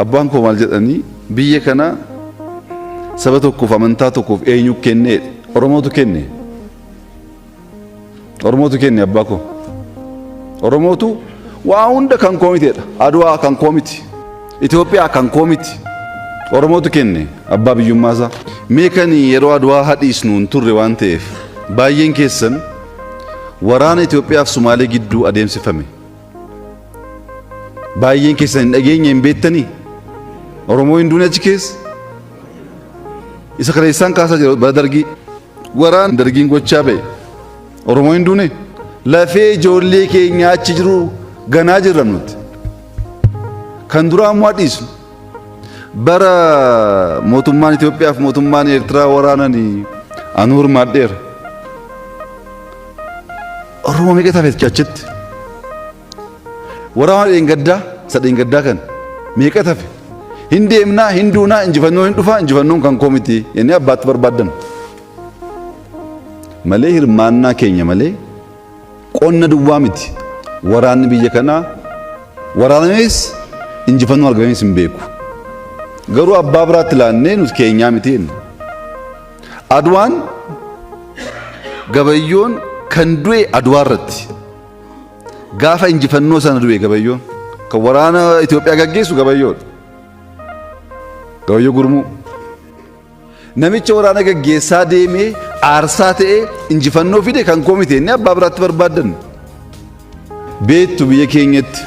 abbaan koo maal jedhanii biyya kana saba tokkoof amantaa tokkoof eenyu kenne Oromootu kenne. Oromootu kenne abbaa koo. Oromootu waa hunda kan koomiteedha. Adwaa kan koomiti. Itoophiyaa kan koomiti. Oromootu kenne abbaa biyyummaasaa. Meekanii yeroo adwaa hadhiisnu hin turre waan ta'eef baay'een keessan waraana Itoophiyaaf Sumaalee gidduu adeemsifame. Baay'een keessan hin dhageenye hin beektanii Oromoo hin duune achi keessa. Isa kana isaan kaasaa jiru bara dargii waraan dargiin gochaa ba'e Oromoo hin duune lafee ijoollee keenya achi jiru ganaa jirra nuti. Kan duraa immoo hadhiisnu bara mootummaan Itoophiyaa fi mootummaan Eertiraa waraananii Anuur Maadheera. Oromoo meeqa taafeeti achitti? Waraana dheengaddaa isa dheengaddaa kan meeqa tafe? Hin deemnaa hin duunaa injifannoo hin dhufaa injifannoon kan koomiti jennee abbaatti barbaaddan. Malee hirmaannaa keenya malee qonna duwwaa miti. Waraanni biyya kanaa waraanamees injifannoo argamees hin beeku. Garuu abbaa biraatti laannee nuti keenyaa miti jenna. Adwaan Gabayyoon kan du'e Adwaa irratti gaafa injifannoo sana du'e Gabayyoon kan waraana Itoophiyaa gaggeessu Gabayyoodha. Gabayyoo Gurmuu namicha waraana gaggeessaa deemee aarsaa ta'ee injifannoo fide kan koomite inni abbaa biraatti barbaaddan. Beettu biyya keenyatti